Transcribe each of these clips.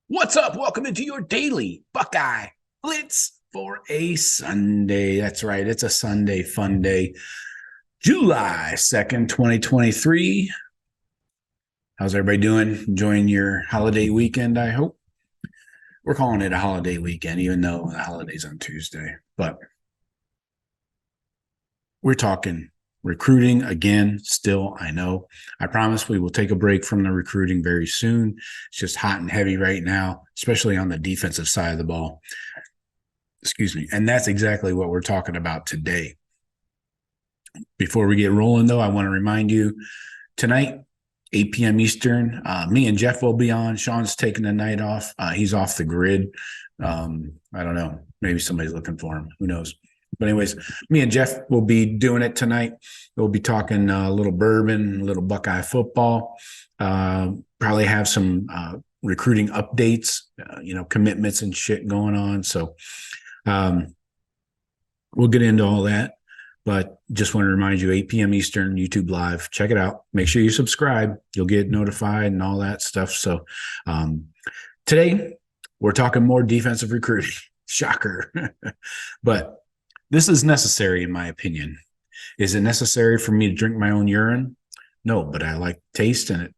What's up? Welcome into your daily Buckeye Blitz for a Sunday. That's right. It's a Sunday fun day. July 2nd, 2023. How's everybody doing? Enjoying your holiday weekend, I hope. We're calling it a holiday weekend, even though the holiday's on Tuesday. But we're talking recruiting again, still, I know. I promise we will take a break from the recruiting very soon. It's just hot and heavy right now, especially on the defensive side of the ball. Excuse me. And that's exactly what we're talking about today. Before we get rolling, though, I want to remind you tonight, 8 p.m. Eastern, me and Jeff will be on. Sean's taking the night off. He's off the grid. I don't know. Maybe somebody's looking for him. Who knows? But anyways, me and Jeff will be doing it tonight. We'll be talking a little bourbon, a little Buckeye football. Probably have some recruiting updates, commitments and shit going on. So we'll get into all that. But just want to remind you, 8 p.m. Eastern, YouTube Live. Check it out. Make sure you subscribe. You'll get notified and all that stuff. So today, we're talking more defensive recruiting. Shocker. But this is necessary, in my opinion. Is it necessary for me to drink my own urine? No, but I like taste and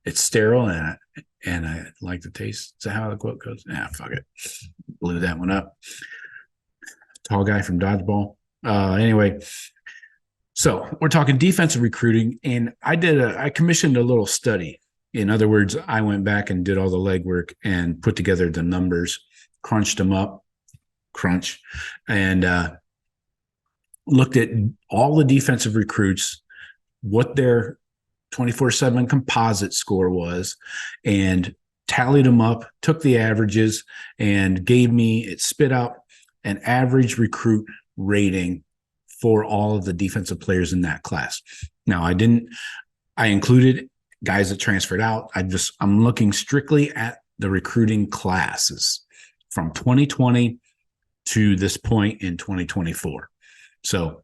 it's sterile and I like the taste. Is that how the quote goes? Fuck it. Blew that one up. Tall guy from Dodgeball. Anyway, so we're talking defensive recruiting, and I commissioned a little study. In other words, I went back and did all the legwork and put together the numbers, crunched them up, and looked at all the defensive recruits, what their 24/7 composite score was, and tallied them up, took the averages, and it spit out an average recruit rating for all of the defensive players in that class. Now, I included guys that transferred out. I'm looking strictly at the recruiting classes from 2020 to this point in 2024. So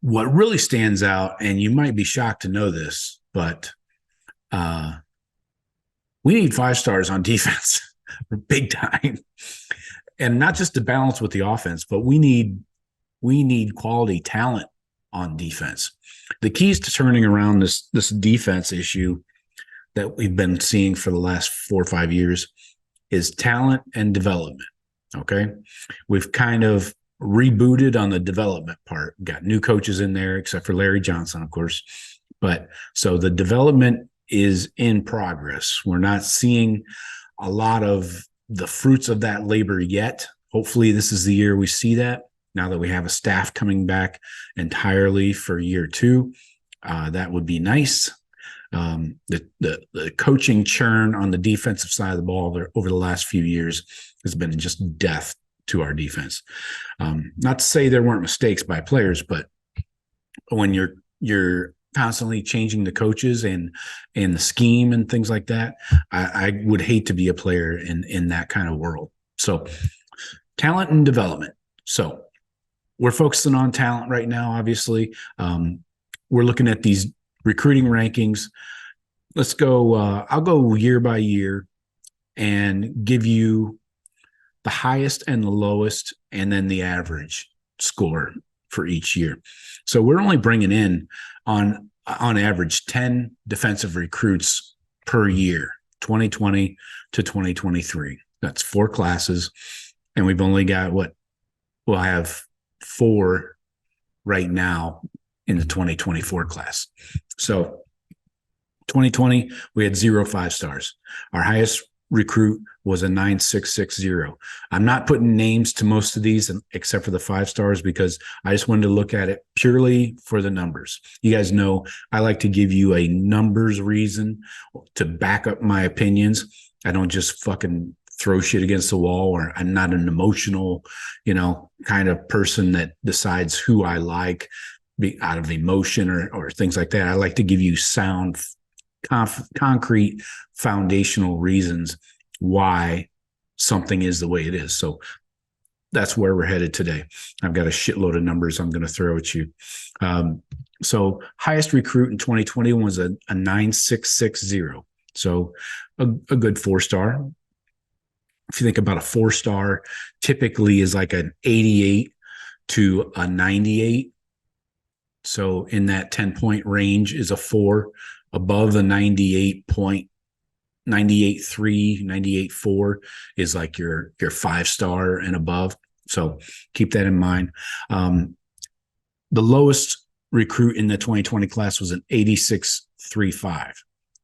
what really stands out, and you might be shocked to know this, but we need 5 stars on defense big time. And not just to balance with the offense, but we need quality talent on defense. The keys to turning around this defense issue that we've been seeing for the last 4 or 5 years is talent and development. Okay. We've kind of rebooted on the development part. Got new coaches in there, except for Larry Johnson, of course. But so the development is in progress. We're not seeing a lot of the fruits of that labor yet. Hopefully this is the year we see that, now that we have a staff coming back entirely for year 2. That would be nice. The coaching churn on the defensive side of the ball over the last few years has been just death to our defense. Not to say there weren't mistakes by players, but when you're constantly changing the coaches and the scheme and things like that, I would hate to be a player in that kind of world. So talent and development. So we're focusing on talent right now, obviously. We're looking at these recruiting rankings. Let's go, I'll go year by year and give you the highest and the lowest, and then the average score for each year. So we're only bringing in on average 10 defensive recruits per year, 2020 to 2023. That's 4 classes. And we've only got we'll have 4 right now in the 2024 class. So 2020, we had 0 5 stars. Our highest recruit was a 9660. I'm not putting names to most of these except for the 5 stars because I just wanted to look at it purely for the numbers. You guys know I like to give you a numbers reason to back up my opinions. I don't just fucking throw shit against the wall, or I'm not an emotional, kind of person that decides who I like out of emotion or things like that. I like to give you sound, concrete, foundational reasons why something is the way it is. So that's where we're headed today. I've got a shitload of numbers I'm going to throw at you. So highest recruit in 2020 was a 9660. So a good 4-star. If you think about a 4-star, typically is like an 88 to a 98. So in that 10-point range is a 4. Above the 98 point, 98.3, 98.4 is like your 5-star and above. So keep that in mind. The lowest recruit in the 2020 class was an 86.35.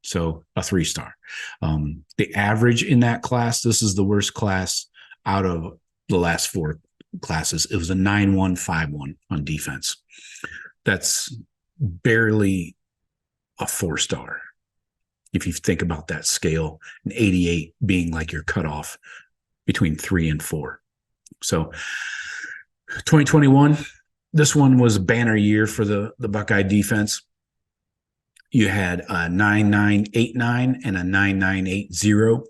So a 3-star. The average in that class, this is the worst class out of the last 4 classes. It was a 9.151 on defense. That's barely a 4-star. If you think about that scale, an 88 being like your cutoff between 3 and 4. So 2021, this one was a banner year for the Buckeye defense. You had a 9.989 and a 9.980.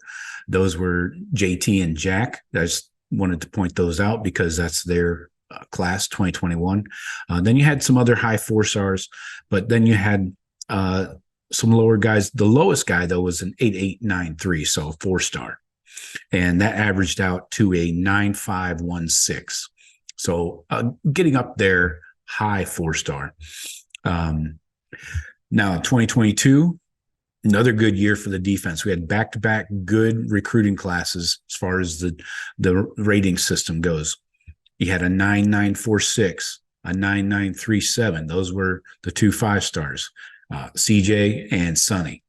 Those were JT and Jack. I just wanted to point those out because that's their class 2021. Then you had some other high 4-stars, but then you had some lower guys. The lowest guy, though, was an 8.893, so a 4-star. And that averaged out to a 9.516. So getting up there, high 4-star. Now, 2022, another good year for the defense. We had back-to-back good recruiting classes as far as the rating system goes. You had a 9.946, a 9.937. Those were the 2 5-stars, CJ and Sonny.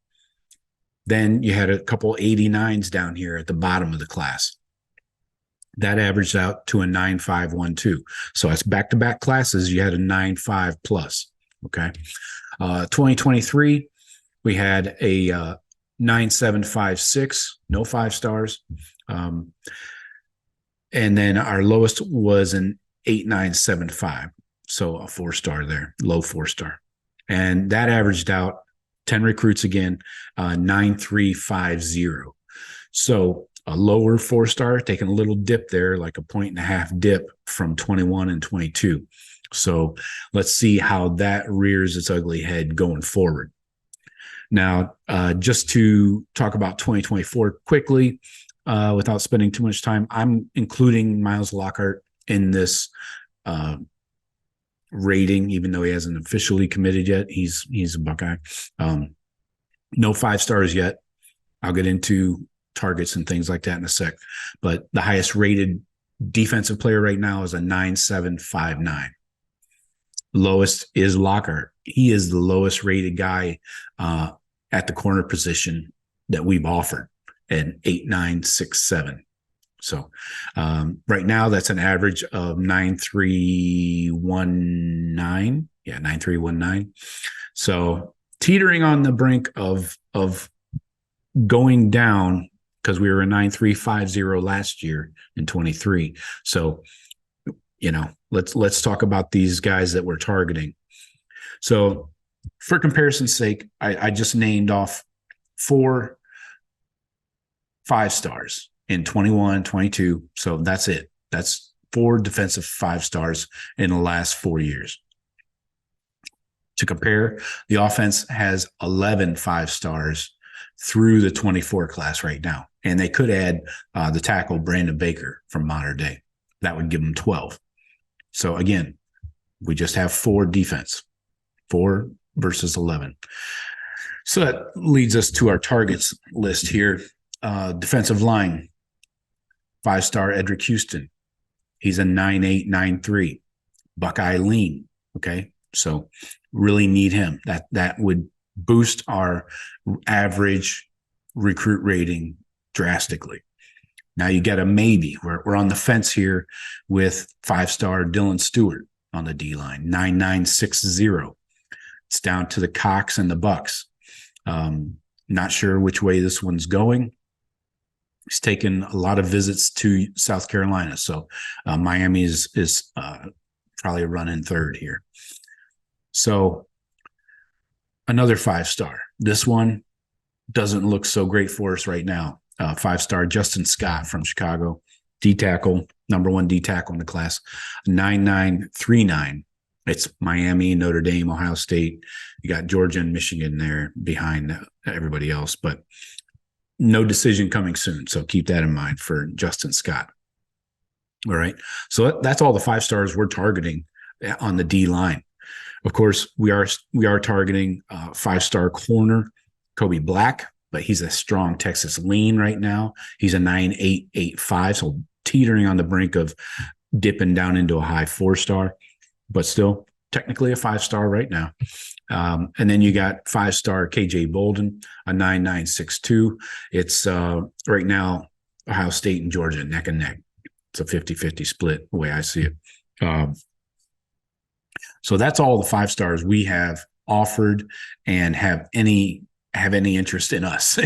Then you had a couple 89s down here at the bottom of the class. That averaged out to a 9.512. So it's back-to-back classes. You had a 9.5 plus. Okay. 2023, we had a 9.756, no 5-stars. And then our lowest was an 8.975. So a 4-star there, low 4-star. And that averaged out 10 recruits again, 9.350. So a lower 4-star, taking a little dip there, like a 1.5 dip from 21 and 22. So let's see how that rears its ugly head going forward. Now, just to talk about 2024 quickly, without spending too much time, I'm including Miles Lockhart in this rating, even though he hasn't officially committed yet. He's a Buckeye. No 5-stars yet. I'll get into targets and things like that in a sec. But the highest rated defensive player right now is a 9.759. Lowest is Lockhart. He is the lowest rated guy at the corner position that we've offered at 8.967. So right now that's an average of 9.319. Yeah, 9.319. So teetering on the brink of going down because we were a 9.350 last year in 23. So, let's talk about these guys that we're targeting. So for comparison's sake, I just named off 4 5-stars in 21, 22. So that's it. That's 4 defensive 5-stars in the last 4 years. To compare, the offense has 11 5-stars through the 24 class right now. And they could add the tackle Brandon Baker from Modern Day. That would give them 12. So again, we just have 4 defense, 4 versus 11. So that leads us to our targets list here. Defensive line, 5-star Edric Houston. He's a 9.893. Buckeye lean. Okay. So really need him. That would boost our average recruit rating drastically. Now you get a maybe. We're on the fence here with 5-star Dylan Stewart on the D line, 9.960. It's down to the Cox and the Bucks. Not sure which way this one's going. He's taken a lot of visits to South Carolina, so Miami is probably running third here. So another 5-star. This one doesn't look so great for us right now. 5-star Justin Scott from Chicago, D tackle, number 1 D tackle in the class, 9.939. It's Miami, Notre Dame, Ohio State. You got Georgia and Michigan there behind everybody else, but no decision coming soon. So keep that in mind for Justin Scott. All right. So that's all the 5 stars we're targeting on the D line. Of course, we are targeting 5-star corner Kobe Black, but he's a strong Texas lean right now. He's a 9.885, so teetering on the brink of dipping down into a high 4-star, but still technically a 5-star right now. And then you got 5-star KJ Bolden, a 9.962. It's right now Ohio State and Georgia neck and neck. It's a 50-50 split the way I see it. So that's all the 5 stars we have offered and have any interest in us.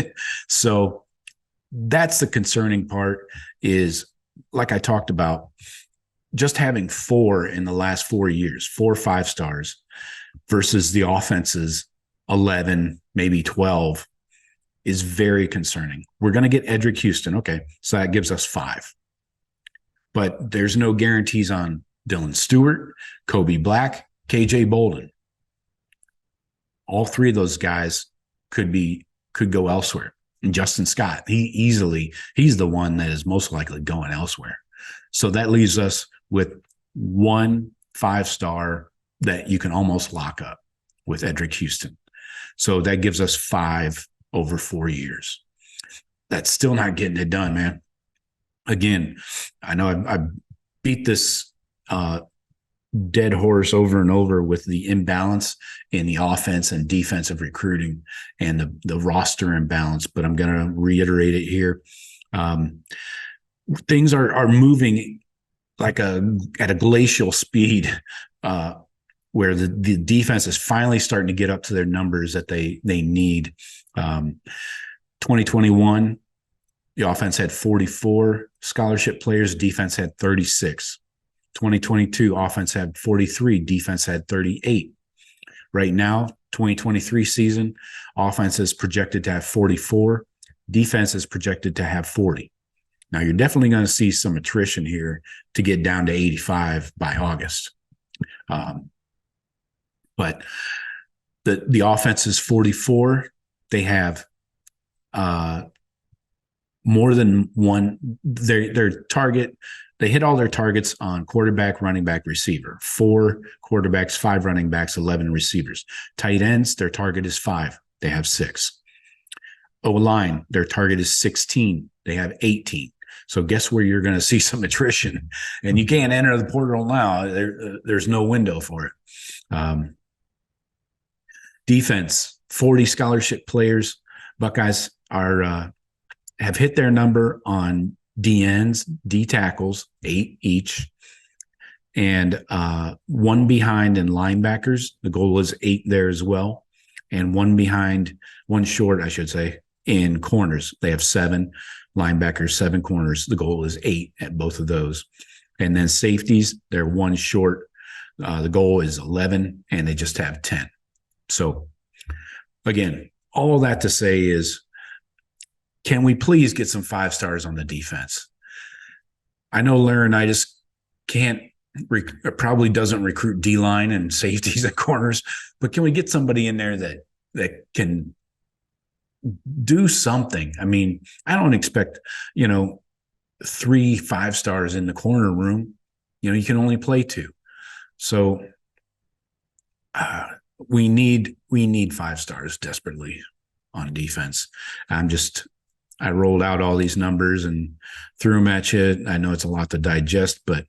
So that's the concerning part, is like I talked about, just having 4 in the last 4 years, 4 5 stars versus the offense's 11, maybe 12 is very concerning. We're going to get Edric Houston. Okay. So that gives us 5, but there's no guarantees on Dylan Stewart, Kobe Black, KJ Bolden. All 3 of those guys could go elsewhere. And Justin Scott, he's the one that is most likely going elsewhere. So that leaves us with 1 5-star that you can almost lock up with Edric Houston. So that gives us 5 over 4 years. That's still not getting it done, man. Again, I know I beat this dead horse over and over with the imbalance in the offense and defensive recruiting and the roster imbalance, but I'm going to reiterate it here. Things are moving like at a glacial speed, where the defense is finally starting to get up to their numbers that they need. 2021, the offense had 44 scholarship players, defense had 36. 2022, offense had 43, defense had 38. Right now, 2023 season, offense is projected to have 44, defense is projected to have 40. Now, you're definitely going to see some attrition here to get down to 85 by August. But the offense is 44. They have more than one. Their target, they hit all their targets on quarterback, running back, receiver. 4 quarterbacks, 5 running backs, 11 receivers. Tight ends, their target is 5. They have 6. O-line, their target is 16. They have 18. So guess where you're going to see some attrition, and you can't enter the portal now. There's no window for it. Defense, 40 scholarship players. Buckeyes have hit their number on DNs, D tackles, 8 each, and 1 behind in linebackers. The goal is 8 there as well, and 1 short, I should say, in corners. They have 7 linebackers, 7 corners. The goal is 8 at both of those. And then safeties, they're 1 short. The goal is 11, and they just have 10. So, again, all that to say is, can we please get some 5 stars on the defense? I know Laurinaitis probably doesn't recruit D-line and safeties and corners, but can we get somebody in there that can do something? I mean, I don't expect, 3 5 stars in the corner room. You can only play 2. So we need 5 stars desperately on defense. I rolled out all these numbers and threw them at you. I know it's a lot to digest, but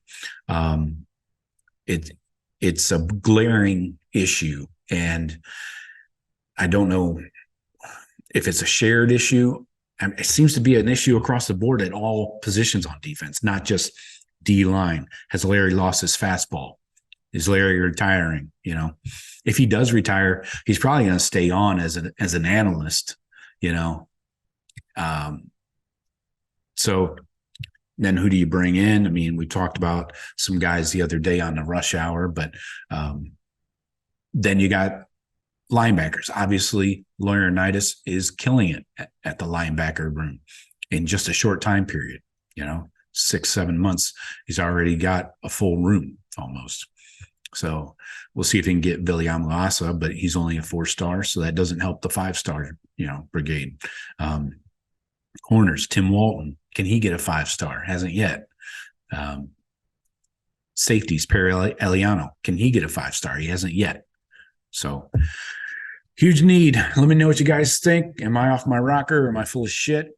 it's a glaring issue, and I don't know if it's a shared issue. It seems to be an issue across the board at all positions on defense, not just D-line. Has Larry lost his fastball? Is Larry retiring? If he does retire, he's probably going to stay on as an analyst, So then who do you bring in? I mean, we talked about some guys the other day on the rush hour, but then you got linebackers. Obviously, Laurinaitis is killing it at the linebacker room in just a short time period. 6-7 months, he's already got a full room almost. So we'll see if he can get William Lassa, but he's only a 4-star, so that doesn't help the 5-star, brigade. Corners, Tim Walton, can he get a 5-star? Hasn't yet. Safeties, Perry Eliano, can he get a 5-star? He hasn't yet. So huge need. Let me know what you guys think. Am I off my rocker? Am I full of shit?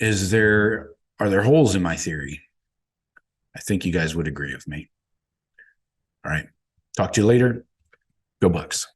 Are there holes in my theory? I think you guys would agree with me. All right. Talk to you later. Go Bucks.